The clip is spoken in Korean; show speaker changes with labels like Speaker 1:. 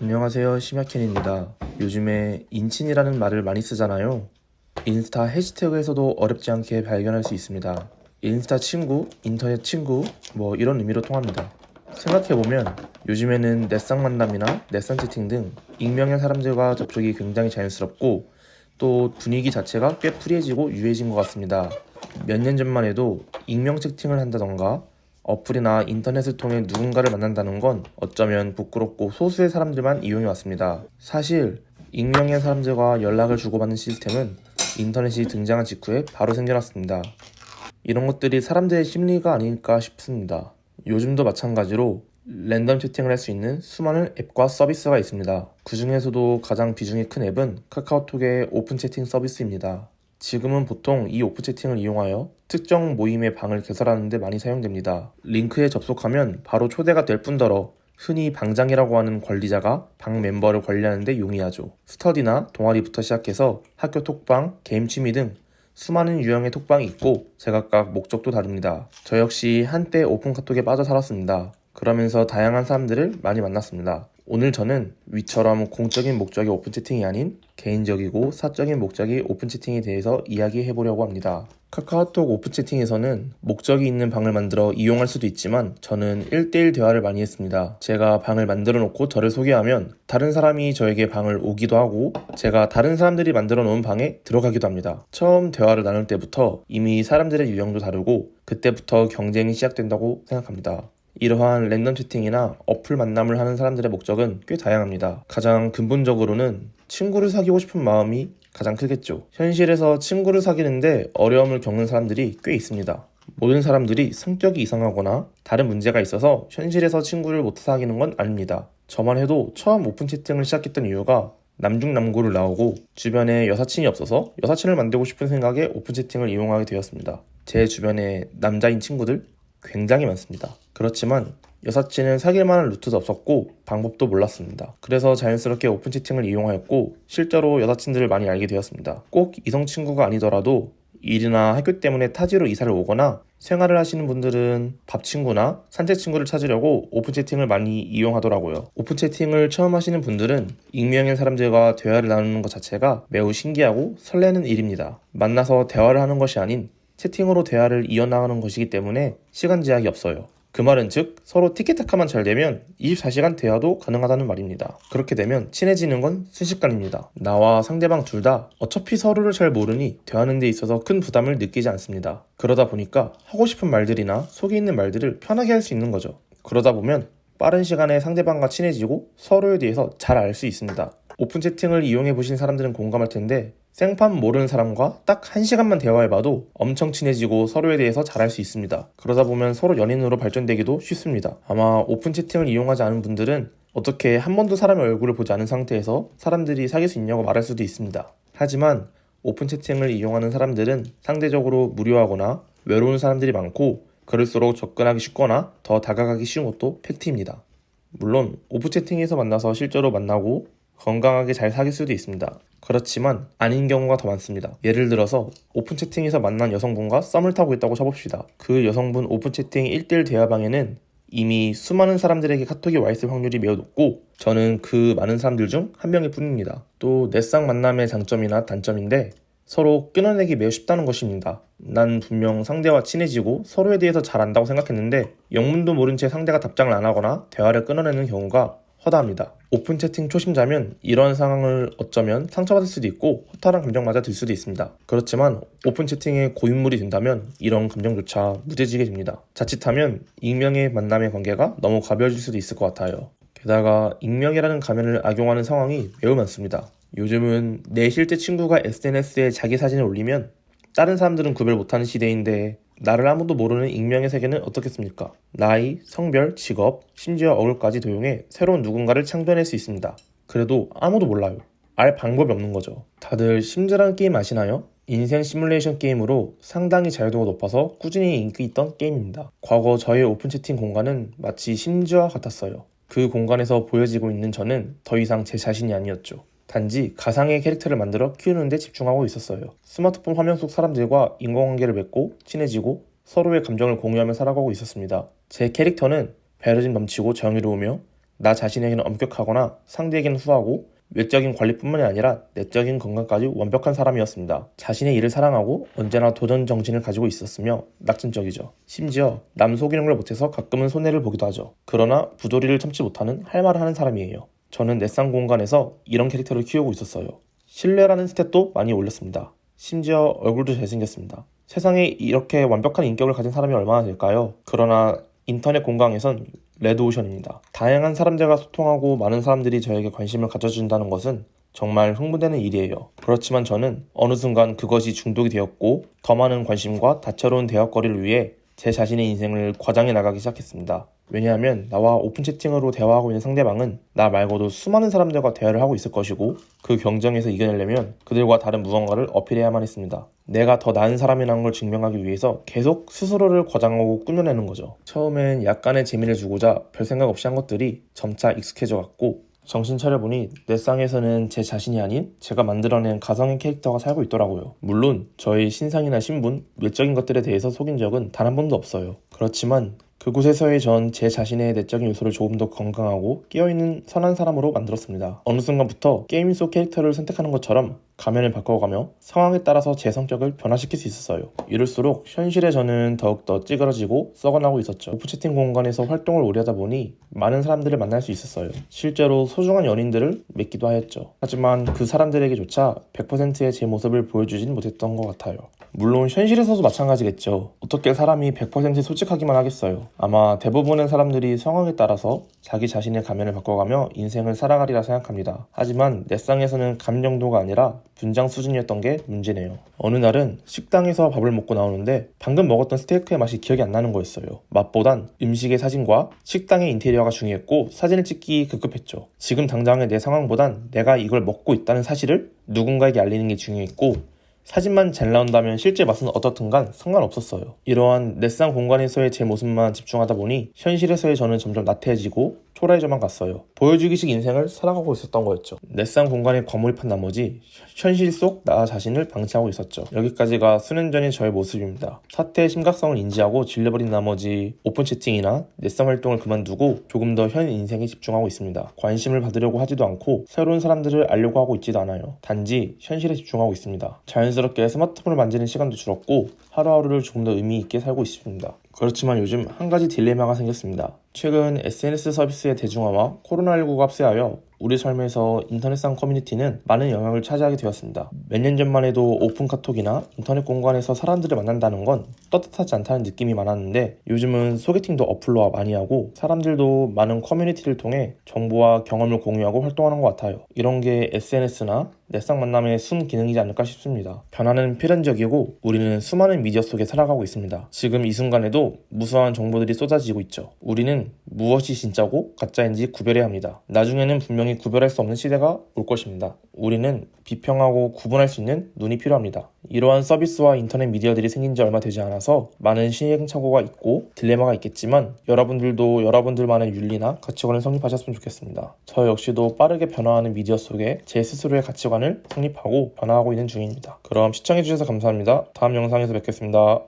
Speaker 1: 안녕하세요, 심야켄입니다. 요즘에 인친이라는 말을 많이 쓰잖아요. 인스타 해시태그에서도 어렵지 않게 발견할 수 있습니다. 인스타 친구, 인터넷 친구, 이런 의미로 통합니다. 생각해보면 요즘에는 넷상 만남이나 넷상 채팅 등 익명의 사람들과 접촉이 굉장히 자연스럽고 또 분위기 자체가 꽤 프리해지고 유해진 것 같습니다. 몇 년 전만 해도 익명 채팅을 한다던가 어플이나 인터넷을 통해 누군가를 만난다는 건 어쩌면 부끄럽고 소수의 사람들만 이용해 왔습니다. 사실 익명의 사람들과 연락을 주고받는 시스템은 인터넷이 등장한 직후에 바로 생겨났습니다. 이런 것들이 사람들의 심리가 아닐까 싶습니다. 요즘도 마찬가지로 랜덤 채팅을 할 수 있는 수많은 앱과 서비스가 있습니다. 그 중에서도 가장 비중이 큰 앱은 카카오톡의 오픈 채팅 서비스입니다. 지금은 보통 이 오픈 채팅을 이용하여 특정 모임의 방을 개설하는 데 많이 사용됩니다. 링크에 접속하면 바로 초대가 될 뿐더러 흔히 방장이라고 하는 관리자가 방 멤버를 관리하는 데 용이하죠. 스터디나 동아리부터 시작해서 학교 톡방, 게임 취미 등 수많은 유형의 톡방이 있고 제각각 목적도 다릅니다. 저 역시 한때 오픈 카톡에 빠져 살았습니다. 그러면서 다양한 사람들을 많이 만났습니다. 오늘 저는 위처럼 공적인 목적의 오픈 채팅이 아닌 개인적이고 사적인 목적의 오픈 채팅에 대해서 이야기해 보려고 합니다. 카카오톡 오픈 채팅에서는 목적이 있는 방을 만들어 이용할 수도 있지만 저는 1대1 대화를 많이 했습니다. 제가 방을 만들어 놓고 저를 소개하면 다른 사람이 저에게 방을 오기도 하고 제가 다른 사람들이 만들어 놓은 방에 들어가기도 합니다. 처음 대화를 나눌 때부터 이미 사람들의 유형도 다르고 그때부터 경쟁이 시작된다고 생각합니다. 이러한 랜덤 채팅이나 어플 만남을 하는 사람들의 목적은 꽤 다양합니다. 가장 근본적으로는 친구를 사귀고 싶은 마음이 가장 크겠죠. 현실에서 친구를 사귀는데 어려움을 겪는 사람들이 꽤 있습니다. 모든 사람들이 성격이 이상하거나 다른 문제가 있어서 현실에서 친구를 못 사귀는 건 아닙니다. 저만 해도 처음 오픈 채팅을 시작했던 이유가 남중남고를 나오고 주변에 여사친이 없어서 여사친을 만들고 싶은 생각에 오픈 채팅을 이용하게 되었습니다. 제 주변에 남자인 친구들 굉장히 많습니다. 그렇지만 여사친은 사귈 만한 루트도 없었고 방법도 몰랐습니다. 그래서 자연스럽게 오픈 채팅을 이용하였고 실제로 여사친들을 많이 알게 되었습니다. 꼭 이성 친구가 아니더라도 일이나 학교 때문에 타지로 이사를 오거나 생활을 하시는 분들은 밥 친구나 산책 친구를 찾으려고 오픈 채팅을 많이 이용하더라고요. 오픈 채팅을 처음 하시는 분들은 익명의 사람들과 대화를 나누는 것 자체가 매우 신기하고 설레는 일입니다. 만나서 대화를 하는 것이 아닌 채팅으로 대화를 이어나가는 것이기 때문에 시간 제약이 없어요. 그 말은 즉 서로 티키타카만 잘 되면 24시간 대화도 가능하다는 말입니다. 그렇게 되면 친해지는 건 순식간입니다. 나와 상대방 둘 다 어차피 서로를 잘 모르니 대하는 데 있어서 큰 부담을 느끼지 않습니다. 그러다 보니까 하고 싶은 말들이나 속에 있는 말들을 편하게 할 수 있는 거죠. 그러다 보면 빠른 시간에 상대방과 친해지고 서로에 대해서 잘 알 수 있습니다. 오픈 채팅을 이용해 보신 사람들은 공감할 텐데 생판 모르는 사람과 딱 1시간만 대화해봐도 엄청 친해지고 서로에 대해서 잘 알 수 있습니다. 그러다 보면 서로 연인으로 발전되기도 쉽습니다. 아마 오픈 채팅을 이용하지 않은 분들은 어떻게 한 번도 사람의 얼굴을 보지 않은 상태에서 사람들이 사귈 수 있냐고 말할 수도 있습니다. 하지만 오픈 채팅을 이용하는 사람들은 상대적으로 무료하거나 외로운 사람들이 많고 그럴수록 접근하기 쉽거나 더 다가가기 쉬운 것도 팩트입니다. 물론 오프 채팅에서 만나서 실제로 만나고 건강하게 잘 사귈 수도 있습니다. 그렇지만 아닌 경우가 더 많습니다. 예를 들어서 오픈 채팅에서 만난 여성분과 썸을 타고 있다고 쳐봅시다. 그 여성분 오픈 채팅 1대1 대화방에는 이미 수많은 사람들에게 카톡이 와 있을 확률이 매우 높고 저는 그 많은 사람들 중 한 명일 뿐입니다. 또 넷상 만남의 장점이나 단점인데 서로 끊어내기 매우 쉽다는 것입니다. 난 분명 상대와 친해지고 서로에 대해서 잘 안다고 생각했는데 영문도 모른 채 상대가 답장을 안 하거나 대화를 끊어내는 경우가 허다합니다. 오픈 채팅 초심자면 이런 상황을 어쩌면 상처받을 수도 있고 허탈한 감정마저 들 수도 있습니다. 그렇지만 오픈 채팅에 고인물이 된다면 이런 감정조차 무뎌지게 됩니다. 자칫하면 익명의 만남의 관계가 너무 가벼워질 수도 있을 것 같아요. 게다가 익명이라는 가면을 악용하는 상황이 매우 많습니다. 요즘은 내 실제 친구가 SNS에 자기 사진을 올리면 다른 사람들은 구별 못하는 시대인데 나를 아무도 모르는 익명의 세계는 어떻겠습니까? 나이, 성별, 직업, 심지어 얼굴까지 도용해 새로운 누군가를 창조해낼 수 있습니다. 그래도 아무도 몰라요. 알 방법이 없는 거죠. 다들 심즈라는 게임 아시나요? 인생 시뮬레이션 게임으로 상당히 자유도가 높아서 꾸준히 인기 있던 게임입니다. 과거 저의 오픈 채팅 공간은 마치 심즈와 같았어요. 그 공간에서 보여지고 있는 저는 더 이상 제 자신이 아니었죠. 단지 가상의 캐릭터를 만들어 키우는 데 집중하고 있었어요. 스마트폰 화면 속 사람들과 인간관계를 맺고 친해지고 서로의 감정을 공유하며 살아가고 있었습니다. 제 캐릭터는 배려심 넘치고 정의로우며 나 자신에게는 엄격하거나 상대에게는 후하고 외적인 관리뿐만이 아니라 내적인 건강까지 완벽한 사람이었습니다. 자신의 일을 사랑하고 언제나 도전 정신을 가지고 있었으며 낙천적이죠. 심지어 남 속이는 걸 못해서 가끔은 손해를 보기도 하죠. 그러나 부조리를 참지 못하는 할 말을 하는 사람이에요. 저는 넷상 공간에서 이런 캐릭터를 키우고 있었어요. 신뢰라는 스탯도 많이 올렸습니다. 심지어 얼굴도 잘생겼습니다. 세상에 이렇게 완벽한 인격을 가진 사람이 얼마나 될까요? 그러나 인터넷 공간에선 레드오션입니다. 다양한 사람들과 소통하고 많은 사람들이 저에게 관심을 가져준다는 것은 정말 흥분되는 일이에요. 그렇지만 저는 어느 순간 그것이 중독이 되었고 더 많은 관심과 다채로운 대화거리를 위해 제 자신의 인생을 과장해 나가기 시작했습니다. 왜냐하면 나와 오픈 채팅으로 대화하고 있는 상대방은 나 말고도 수많은 사람들과 대화를 하고 있을 것이고 그 경쟁에서 이겨내려면 그들과 다른 무언가를 어필해야만 했습니다. 내가 더 나은 사람이라는 걸 증명하기 위해서 계속 스스로를 과장하고 꾸며내는 거죠. 처음엔 약간의 재미를 주고자 별 생각 없이 한 것들이 점차 익숙해져 갔고 정신 차려보니 넷상에서는 제 자신이 아닌 제가 만들어낸 가상의 캐릭터가 살고 있더라고요. 물론 저의 신상이나 신분, 외적인 것들에 대해서 속인 적은 단 한 번도 없어요. 그렇지만 그곳에서의 전 제 자신의 내적인 요소를 조금 더 건강하고 깨어있는 선한 사람으로 만들었습니다. 어느 순간부터 게임 속 캐릭터를 선택하는 것처럼 가면을 바꿔가며 상황에 따라서 제 성격을 변화시킬 수 있었어요. 이럴수록 현실의 저는 더욱더 찌그러지고 썩어나고 있었죠. 오프 채팅 공간에서 활동을 오래 하다 보니 많은 사람들을 만날 수 있었어요. 실제로 소중한 연인들을 맺기도 하였죠. 하지만 그 사람들에게조차 100%의 제 모습을 보여주진 못했던 것 같아요. 물론 현실에서도 마찬가지겠죠. 어떻게 사람이 100% 솔직하기만 하겠어요. 아마 대부분의 사람들이 상황에 따라서 자기 자신의 가면을 바꿔가며 인생을 살아가리라 생각합니다. 하지만 넷상에서는 감정도가 아니라 분장 수준이었던 게 문제네요. 어느 날은 식당에서 밥을 먹고 나오는데 방금 먹었던 스테이크의 맛이 기억이 안 나는 거였어요. 맛보단 음식의 사진과 식당의 인테리어가 중요했고 사진을 찍기 급급했죠. 지금 당장의 내 상황보단 내가 이걸 먹고 있다는 사실을 누군가에게 알리는 게 중요했고 사진만 잘 나온다면 실제 맛은 어떻든 간 상관없었어요. 이러한 넷상 공간에서의 제 모습만 집중하다 보니 현실에서의 저는 점점 나태해지고 초라해져만 갔어요. 보여주기식 인생을 살아가고 있었던 거였죠. 넷상 공간에 과몰입한 나머지 현실 속 나 자신을 방치하고 있었죠. 여기까지가 수년 전의 저의 모습입니다. 사태의 심각성을 인지하고 질려버린 나머지 오픈 채팅이나 넷상 활동을 그만두고 조금 더 현 인생에 집중하고 있습니다. 관심을 받으려고 하지도 않고 새로운 사람들을 알려고 하고 있지도 않아요. 단지 현실에 집중하고 있습니다. 자연스럽게 스마트폰을 만지는 시간도 줄었고 하루하루를 조금 더 의미 있게 살고 있습니다. 그렇지만 요즘 한 가지 딜레마가 생겼습니다. 최근 SNS 서비스의 대중화와 코로나19가 합세하여 우리 삶에서 인터넷상 커뮤니티는 많은 영향을 차지하게 되었습니다. 몇 년 전만 해도 오픈 카톡이나 인터넷 공간에서 사람들을 만난다는 건 떳떳하지 않다는 느낌이 많았는데 요즘은 소개팅도 어플로 많이 하고 사람들도 많은 커뮤니티를 통해 정보와 경험을 공유하고 활동하는 것 같아요. 이런 게 SNS나 넷상 만남의 순 기능이지 않을까 싶습니다. 변화는 필연적이고 우리는 수많은 미디어 속에 살아가고 있습니다. 지금 이 순간에도 무수한 정보들이 쏟아지고 있죠. 우리는 무엇이 진짜고 가짜인지 구별해야 합니다. 나중에는 분명히 구별할 수 없는 시대가 올 것입니다. 우리는 비평하고 구분할 수 있는 눈이 필요합니다. 이러한 서비스와 인터넷 미디어들이 생긴 지 얼마 되지 않아서 많은 시행착오가 있고 딜레마가 있겠지만 여러분들도 여러분들만의 윤리나 가치관을 성립하셨으면 좋겠습니다. 저 역시도 빠르게 변화하는 미디어 속에 제 스스로의 가치관을 성립하고 변화하고 있는 중입니다. 그럼 시청해주셔서 감사합니다. 다음 영상에서 뵙겠습니다.